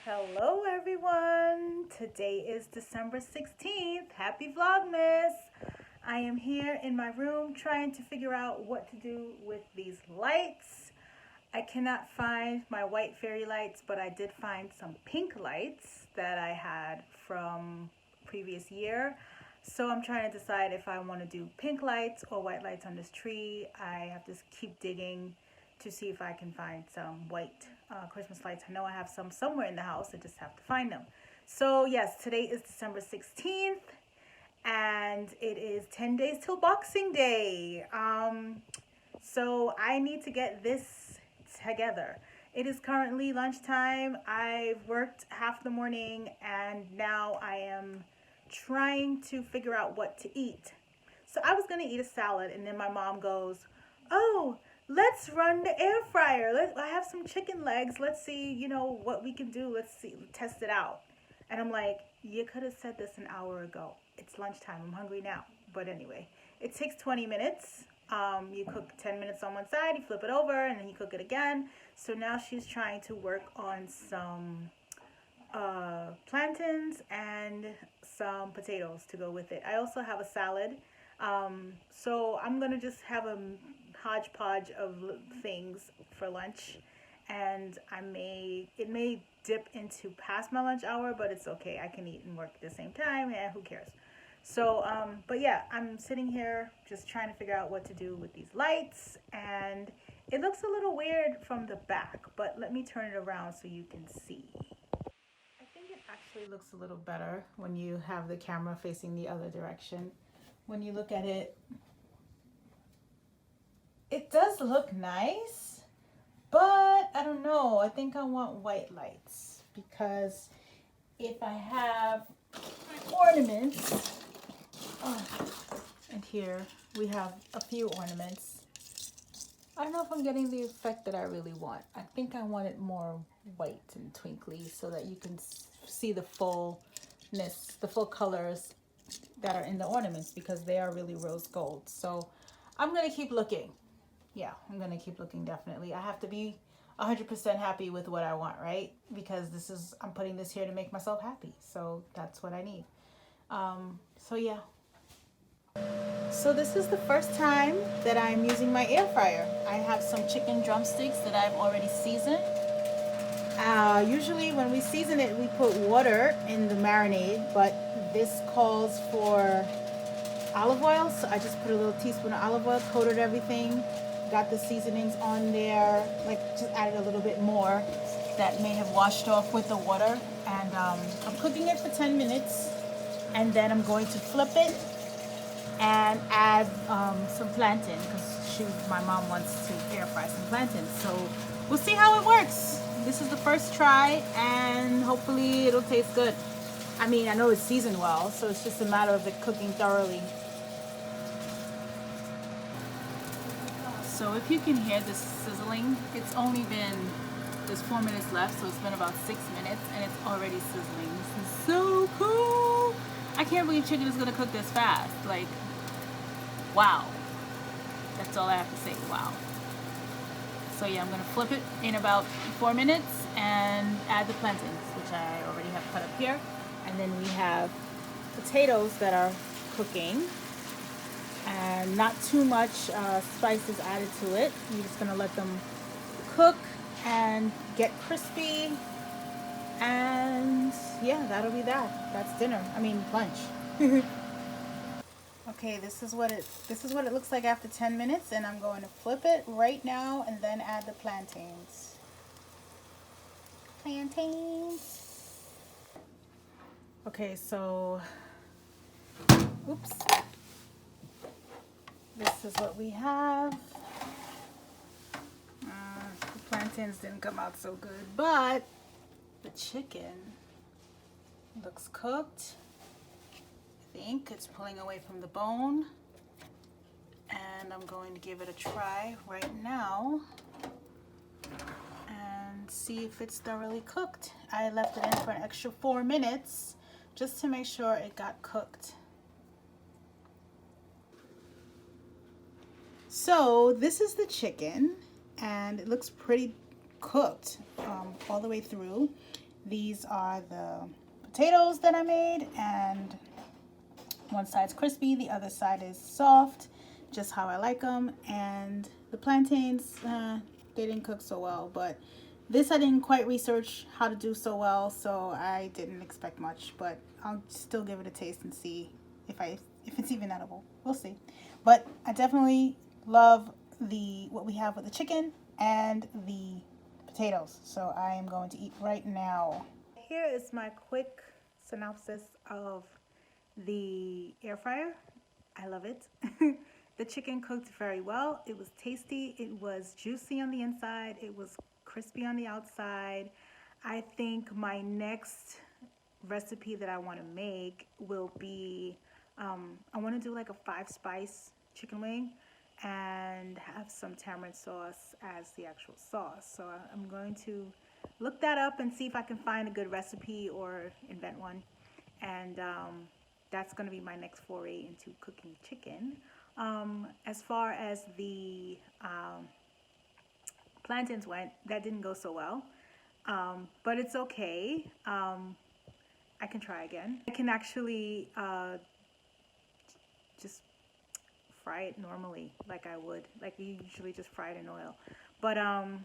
Hello everyone! Today is December 16th. Happy Vlogmas! I am here in my room trying to figure out what to do with these lights. I cannot find my white fairy lights, but I did find some pink lights that I had from previous year. So I'm trying to decide if I want to do pink lights or white lights on this tree. I have to keep digging to see if I can find some white Christmas lights. I know I have some somewhere in the house. I just have to find them. So yes, today is December 16th and it is 10 days till Boxing Day. So I need to get this together. It is currently lunchtime. I've worked half the morning and now I am trying to figure out what to eat. So I was gonna eat a salad and then my mom goes, "Oh, let's run the air fryer. I have some chicken legs. Let's see, what we can do. Let's see, test it out." And I'm like, you could have said this an hour ago. It's lunchtime. I'm hungry now. But anyway, it takes 20 minutes. You cook 10 minutes on one side, you flip it over, and then you cook it again. So now she's trying to work on some plantains and some potatoes to go with it. I also have a salad. So I'm going to just have a hodgepodge of things for lunch, and it may dip into past my lunch hour, but it's okay. I can eat and work at the same time, and who cares? So but yeah, I'm sitting here just trying to figure out what to do with these lights, and it looks a little weird from the back, but let me turn it around so you can see. I think it actually looks a little better when you have the camera facing the other direction. When you look at it, it does look nice, but I don't know. I think I want white lights because if I have ornaments, and here we have a few ornaments, I don't know if I'm getting the effect that I really want. I think I want it more white and twinkly so that you can see the fullness, the full colors that are in the ornaments, because they are really rose gold. So I'm gonna keep looking. Yeah, I'm gonna keep looking, definitely. I have to be 100% happy with what I want, right? Because I'm putting this here to make myself happy. So that's what I need. So yeah. So this is the first time that I'm using my air fryer. I have some chicken drumsticks that I've already seasoned. Usually when we season it, we put water in the marinade, but this calls for olive oil. So I just put a little teaspoon of olive oil, coated everything, got the seasonings on there, like just added a little bit more that may have washed off with the water. And I'm cooking it for 10 minutes, and then I'm going to flip it and add some plantain, because my mom wants to air fry some plantains. So we'll see how it works. This is the first try, and hopefully it'll taste good. I mean, I know it's seasoned well, so it's just a matter of it cooking thoroughly. So if you can hear this sizzling, there's 4 minutes left, so it's been about 6 minutes, and it's already sizzling. This is so cool. I can't believe chicken is gonna cook this fast. Like, wow. That's all I have to say, wow. So yeah, I'm gonna flip it in about 4 minutes and add the plantains, which I already have cut up here. And then we have potatoes that are cooking, and not too much spices added to it. You're just gonna let them cook and get crispy, and yeah, that'll be that. That's dinner. I mean, lunch. Okay, this is what it looks like after 10 minutes, and I'm going to flip it right now and then add the plantains. Okay, so oops. This is what we have. The plantains didn't come out so good, but the chicken looks cooked. think it's pulling away from the bone, and I'm going to give it a try right now and see if it's thoroughly cooked. I left it in for an extra 4 minutes just to make sure it got cooked. So this is the chicken, and it looks pretty cooked all the way through. These are the potatoes that I made, and one side's crispy, the other side is soft, just how I like them. And the plantains, they didn't cook so well, but this I didn't quite research how to do so well, so I didn't expect much, but I'll still give it a taste and see if it's even edible. We'll see. But I definitely love what we have with the chicken and the potatoes, so I am going to eat right now. Here is my quick synopsis of the air fryer. I love it. The chicken cooked very well. It was tasty. It was juicy on the inside. It was crispy on the outside. I think my next recipe that I want to make will be, I want to do like a 5-spice chicken wing and have some tamarind sauce as the actual sauce. So I'm going to look that up and see if I can find a good recipe or invent one. And that's going to be my next foray into cooking chicken. As far as the plantains went, that didn't go so well, but it's okay. I can try again. I can actually just fry it normally, like I would, like you usually just fry it in oil. But I'm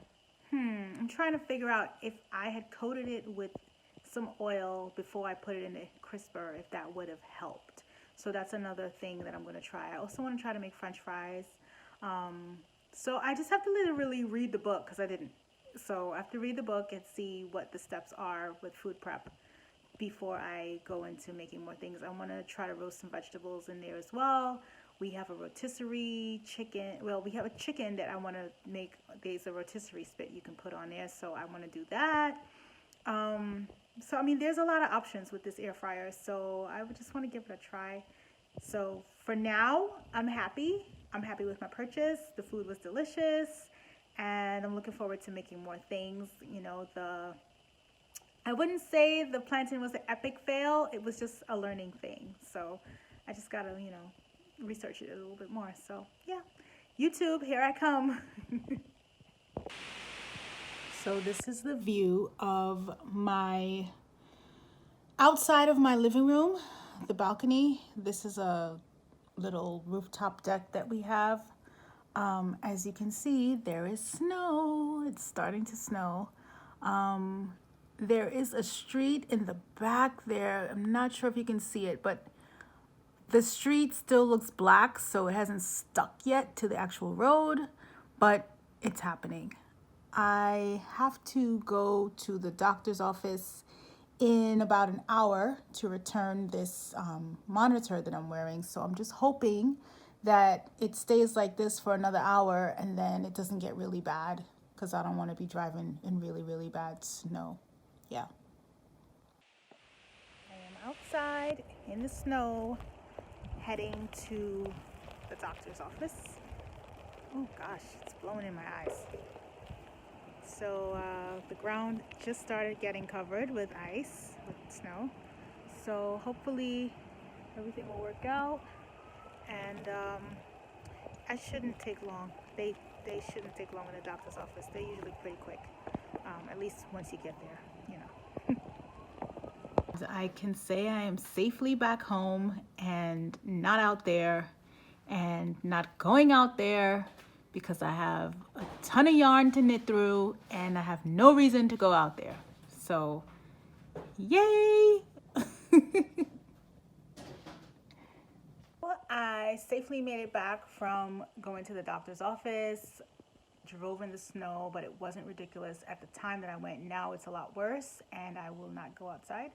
trying to figure out if I had coated it with some oil before I put it in the crisper, if that would have helped. So that's another thing that I'm going to try. I also want to try to make French fries. So I just have to literally read the book, because I didn't. So I have to read the book and see what the steps are with food prep before I go into making more things. I want to try to roast some vegetables in there as well. We have a rotisserie chicken. Well, we have a chicken that I want to make. There's a rotisserie spit you can put on there, so I want to do that. So I mean, there's a lot of options with this air fryer, so I would just want to give it a try. So for now, I'm happy with my purchase. The food was delicious, and I'm looking forward to making more things. You know, I wouldn't say the plantain was an epic fail. It was just a learning thing. So I just gotta, you know, research it a little bit more. So yeah, YouTube, here I come. So this is the view of my outside of my living room, the balcony. This is a little rooftop deck that we have. As you can see, there is snow. It's starting to snow. There is a street in the back there. I'm not sure if you can see it, but the street still looks black, so it hasn't stuck yet to the actual road, but it's happening. I have to go to the doctor's office in about an hour to return this monitor that I'm wearing. So I'm just hoping that it stays like this for another hour and then it doesn't get really bad, because I don't want to be driving in really, really bad snow. Yeah. I am outside in the snow heading to the doctor's office. Oh gosh, it's blowing in my eyes. So the ground just started getting covered with ice, with snow. So hopefully everything will work out, and I shouldn't take long. They shouldn't take long in the doctor's office. They're usually pretty quick, at least once you get there, you know. I can say I am safely back home and not out there and not going out there, because I have a ton of yarn to knit through and I have no reason to go out there. So, yay! Well, I safely made it back from going to the doctor's office, drove in the snow, but it wasn't ridiculous at the time that I went. Now it's a lot worse and I will not go outside.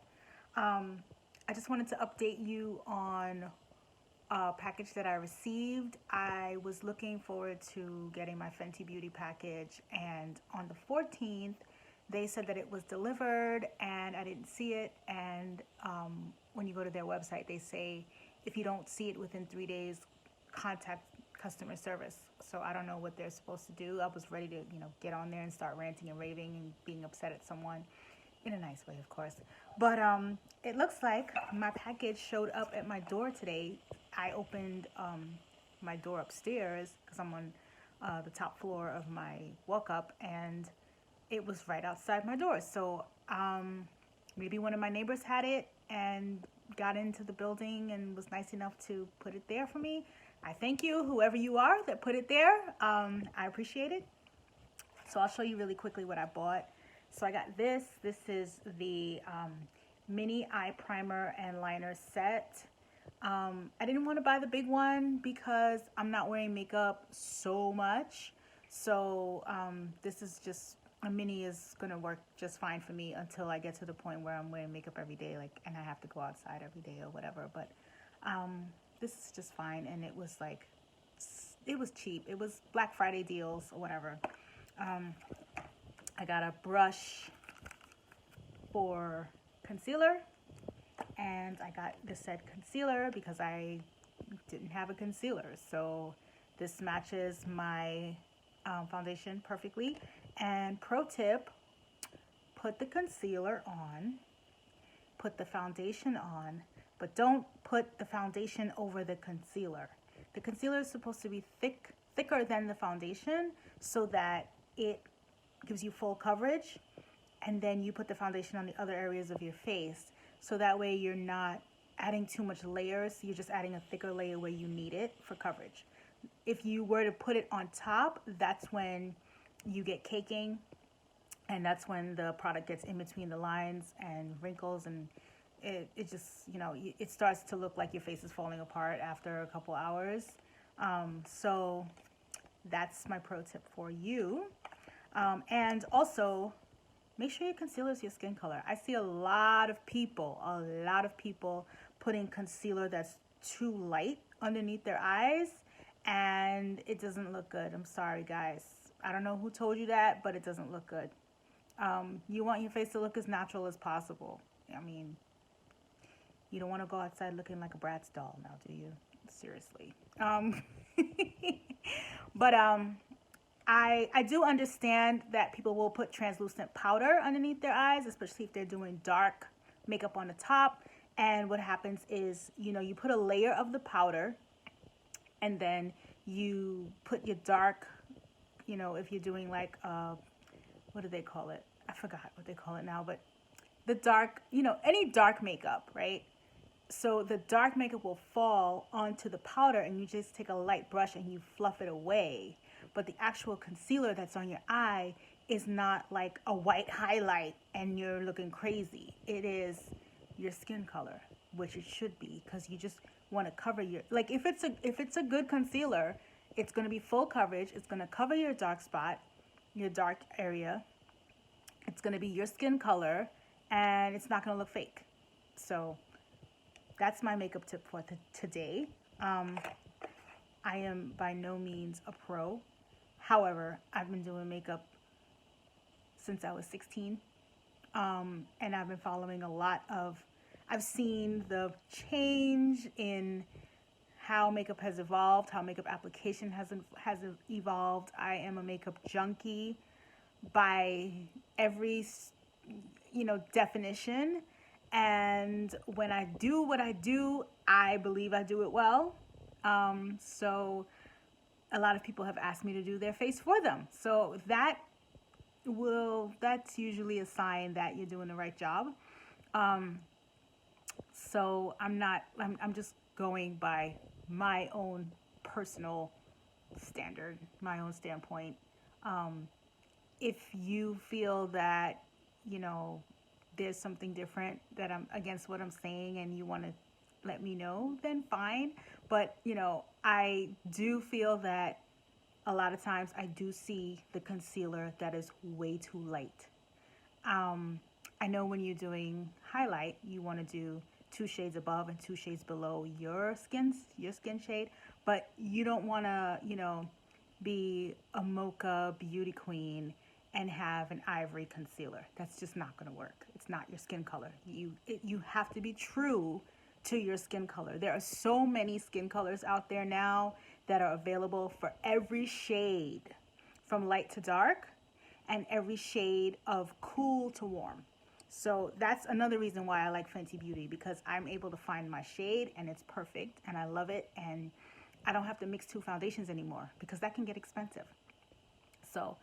I just wanted to update you on a package that I received. I was looking forward to getting my Fenty Beauty package, and on the 14th they said that it was delivered and I didn't see it, and when you go to their website they say if you don't see it within 3 days, contact customer service. So I don't know what they're supposed to do. I was ready to, get on there and start ranting and raving and being upset at someone in a nice way, of course. But it looks like my package showed up at my door today. I opened my door upstairs because I'm on the top floor of my walk-up, and it was right outside my door. So maybe one of my neighbors had it and got into the building and was nice enough to put it there for me. I thank you, whoever you are that put it there. I appreciate it. So I'll show you really quickly what I bought. So I got this. This is the mini eye primer and liner set. I didn't want to buy the big one because I'm not wearing makeup so much. So this is just, a mini is going to work just fine for me until I get to the point where I'm wearing makeup every day, and I have to go outside every day or whatever. But this is just fine, and it was cheap. It was Black Friday deals or whatever. I got a brush for concealer, and I got the said concealer because I didn't have a concealer. So this matches my foundation perfectly. And pro tip, put the concealer on, put the foundation on, but don't put the foundation over the concealer. The concealer is supposed to be thicker than the foundation so that it gives you full coverage, and then you put the foundation on the other areas of your face. So that way you're not adding too much layers, you're just adding a thicker layer where you need it for coverage. If you were to put it on top, that's when you get caking, and that's when the product gets in between the lines and wrinkles, and it just, it starts to look like your face is falling apart after a couple hours. So that's my pro tip for you. And also, make sure your concealer is your skin color. I see a lot of people putting concealer that's too light underneath their eyes, and it doesn't look good. I'm sorry, guys. I don't know who told you that, but it doesn't look good. You want your face to look as natural as possible. I mean, you don't want to go outside looking like a Bratz doll now, do you? Seriously. But I do understand that people will put translucent powder underneath their eyes, especially if they're doing dark makeup on the top. And what happens is, you put a layer of the powder, and then you put your dark, if you're doing like, what do they call it? I forgot what they call it now, but the dark, any dark makeup, right? So the dark makeup will fall onto the powder, and you just take a light brush and you fluff it away. But the actual concealer that's on your eye is not like a white highlight and you're looking crazy. It is your skin color, which it should be, because you just want to cover your, like, if it's a good concealer, it's going to be full coverage. It's going to cover your dark spot, your dark area. It's going to be your skin color, and it's not going to look fake. So that's my makeup tip for today. I am by no means a pro. However, I've been doing makeup since I was 16. And I've been following I've seen the change in how makeup has evolved, how makeup application has evolved. I am a makeup junkie by every, definition. And when I do what I do, I believe I do it well. So a lot of people have asked me to do their face for them. So that's usually a sign that you're doing the right job. So I'm just going by my own personal standard, my own standpoint. If you feel that, there's something different that I'm against what I'm saying and you want to let me know, then fine. But, I do feel that a lot of times I do see the concealer that is way too light. I know when you're doing highlight, you want to do 2 shades above and 2 shades below your skin shade, but you don't want to, be a mocha beauty queen and have an ivory concealer. That's just not going to work. It's not your skin color. You have to be true to your skin color. There are so many skin colors out there now that are available for every shade, from light to dark, and every shade of cool to warm. So that's another reason why I like Fenty Beauty, because I'm able to find my shade and it's perfect and I love it, and I don't have to mix two foundations anymore because that can get expensive. So,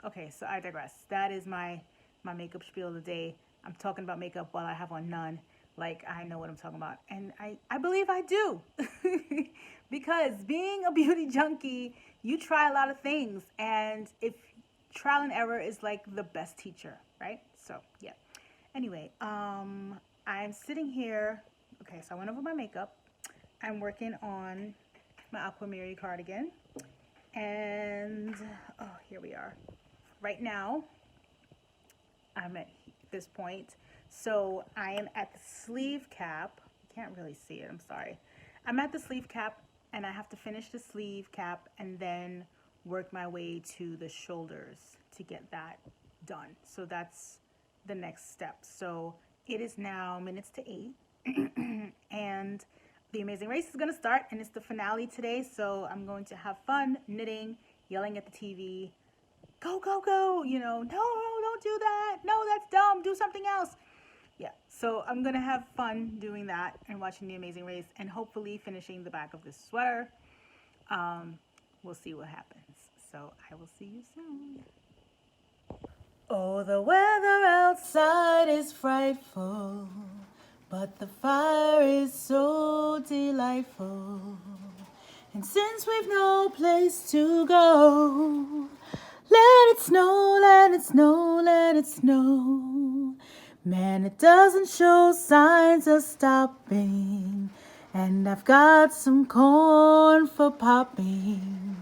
okay, so I digress. That is my makeup spiel of the day. I'm talking about makeup while I have on none. Like, I know what I'm talking about. And I believe I do. Because being a beauty junkie, you try a lot of things. And if trial and error is like the best teacher, right? So, yeah. Anyway, I'm sitting here. Okay, so I went over my makeup. I'm working on my Aquamari cardigan. And, oh, here we are. Right now, I'm at this point. So I am at the sleeve cap. You can't really see it, I'm sorry. I'm at the sleeve cap, and I have to finish the sleeve cap and then work my way to the shoulders to get that done. So that's the next step. So it is now minutes to 8 and the Amazing Race is going to start, and it's the finale today. So I'm going to have fun knitting, yelling at the TV, go, go, go, you know, no, don't do that. No, that's dumb. Do something else. Yeah, so I'm going to have fun doing that and watching the Amazing Race and hopefully finishing the back of this sweater. We'll see what happens. So I will see you soon. Oh, the weather outside is frightful, but the fire is so delightful. And since we've no place to go, let it snow, let it snow, let it snow. Man, it doesn't show signs of stopping, and I've got some corn for popping.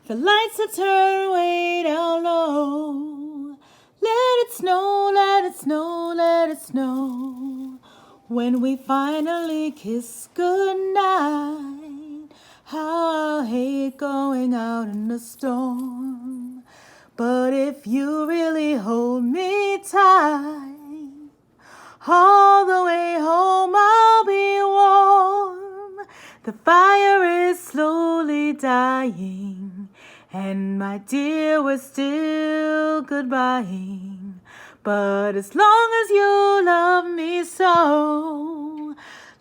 The lights are turned way down low. Let it snow, let it snow, let it snow. When we finally kiss goodnight, how I'll hate going out in the storm. But if you really hold me tight, all the way home I'll be warm. The fire is slowly dying, and my dear, we're still goodbying. But as long as you love me so,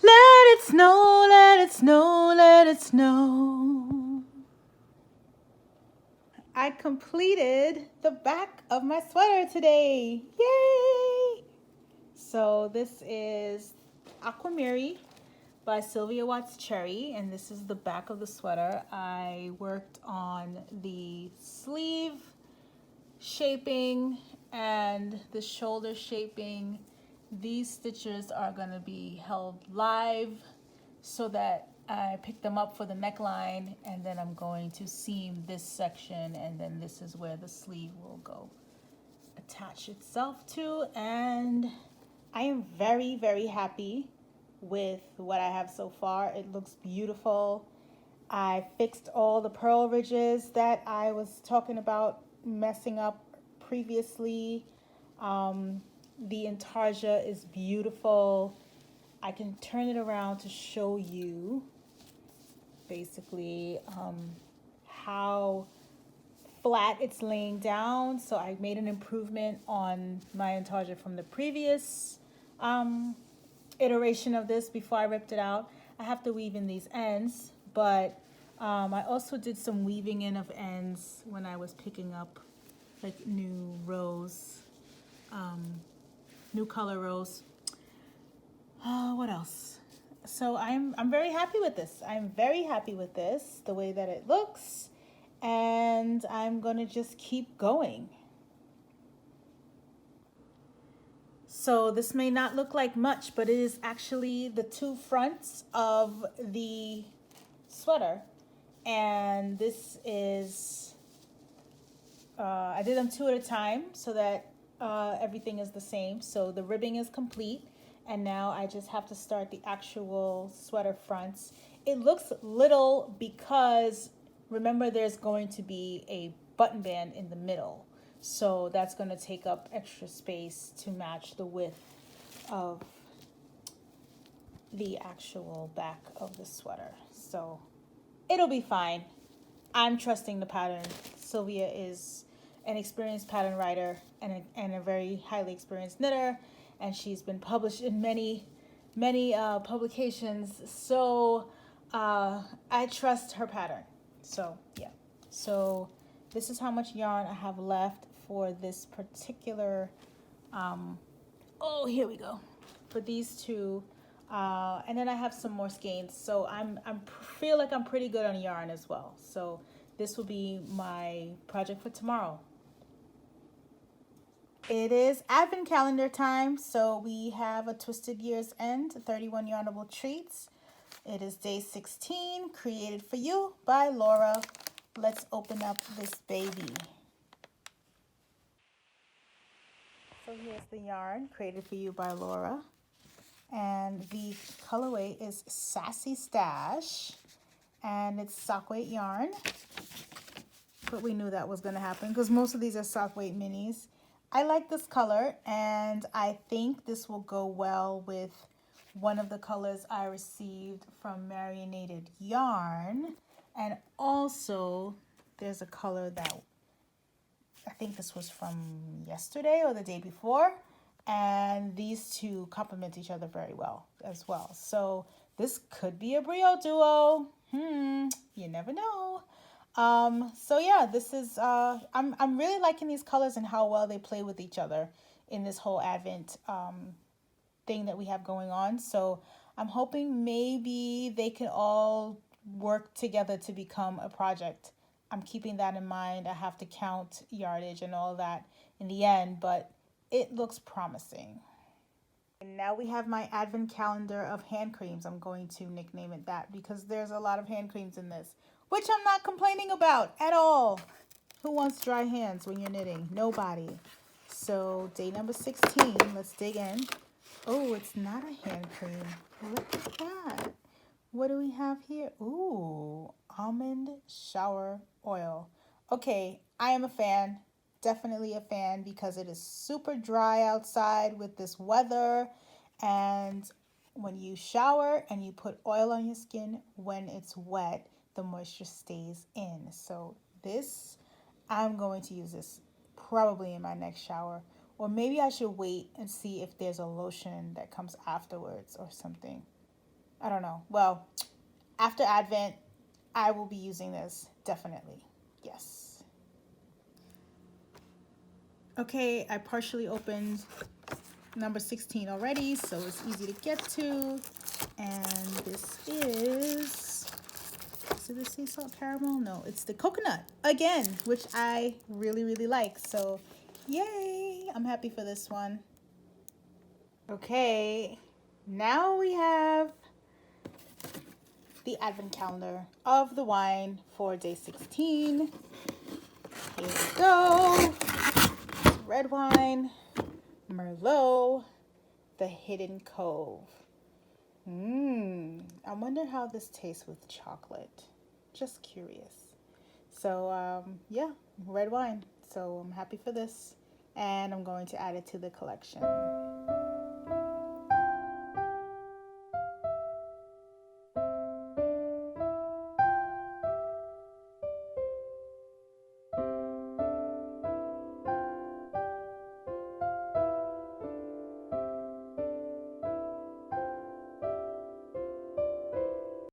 let it snow, let it snow, let it snow. I completed the back of my sweater today. Yay! So this is Aquamari by Sylvia Watts Cherry, and this is the back of the sweater. I worked on the sleeve shaping and the shoulder shaping. These stitches are going to be held live so that I pick them up for the neckline, and then I'm going to seam this section, and then this is where the sleeve will go attach itself to. And I am very, very happy with what I have so far. It looks beautiful. I fixed all the purl ridges that I was talking about messing up previously. The intarsia is beautiful. I can turn it around to show you basically how flat it's laying down. So I made an improvement on my intarsia from the previous iteration of this before I ripped it out. I have to weave in these ends, but I also did some weaving in of ends when I was picking up like new rows, new color rows. What else? So I'm very happy with this. I'm very happy with this, the way that it looks, and I'm gonna just keep going. So this may not look like much, but it is actually the two fronts of the sweater. And this is, I did them two at a time so that everything is the same. So the ribbing is complete. And now I just have to start the actual sweater fronts. It looks little because remember there's going to be a button band in the middle. So that's going to take up extra space to match the width of the actual back of the sweater. So it'll be fine. I'm trusting the pattern. Sylvia is an experienced pattern writer and a very highly experienced knitter, and she's been published in many publications. So I trust her pattern. So yeah. So this is how much yarn I have left for this particular. Oh, here we go. For these two. And then I have some more skeins, so I feel like I'm pretty good on yarn as well. So this will be my project for tomorrow. It is advent calendar time, so we have a Twisted Year's End 31 yarnable treats. It is day 16, created for you by Laura. Let's open up this baby. So here's the yarn, created for you by Laura. And the colorway is Sassy Stash, and it's sock weight yarn. But we knew that was going to happen because most of these are sock weight minis. I like this color, and I think this will go well with one of the colors I received from Marinated Yarn. And also, there's a color that I think this was from yesterday or the day before. And these two complement each other very well as well. So this could be a Brio duo. You never know. So yeah, this is I'm really liking these colors and how well they play with each other in this whole Advent thing that we have going on. So I'm hoping maybe they can all work together to become a project. I'm keeping that in mind. I have to count yardage and all that in the end, but it looks promising. And now we have my advent calendar of hand creams. I'm going to nickname it that because there's a lot of hand creams in this, which I'm not complaining about at all. Who wants dry hands when you're knitting? Nobody. So day number 16, let's dig in. Oh, it's not a hand cream. Look at that. What do we have here? Ooh, almond shower oil. Okay, I am a fan. Definitely a fan because it is super dry outside with this weather, and when you shower and you put oil on your skin when it's wet, the moisture stays in. So this, I'm going to use this probably in my next shower, or maybe I should wait and see if there's a lotion that comes afterwards or something. I don't know. Well, after Advent, I will be using this definitely. Yes. Okay, I partially opened number 16 already, so it's easy to get to. And this is it the sea salt caramel? No, it's the coconut again, which I really, really like. So yay, I'm happy for this one. Okay, now we have the advent calendar of the wine for day 16. Here we go. Red wine, Merlot, the Hidden Cove. I wonder how this tastes with chocolate. Just curious. So yeah, red wine. So I'm happy for this, and I'm going to add it to the collection.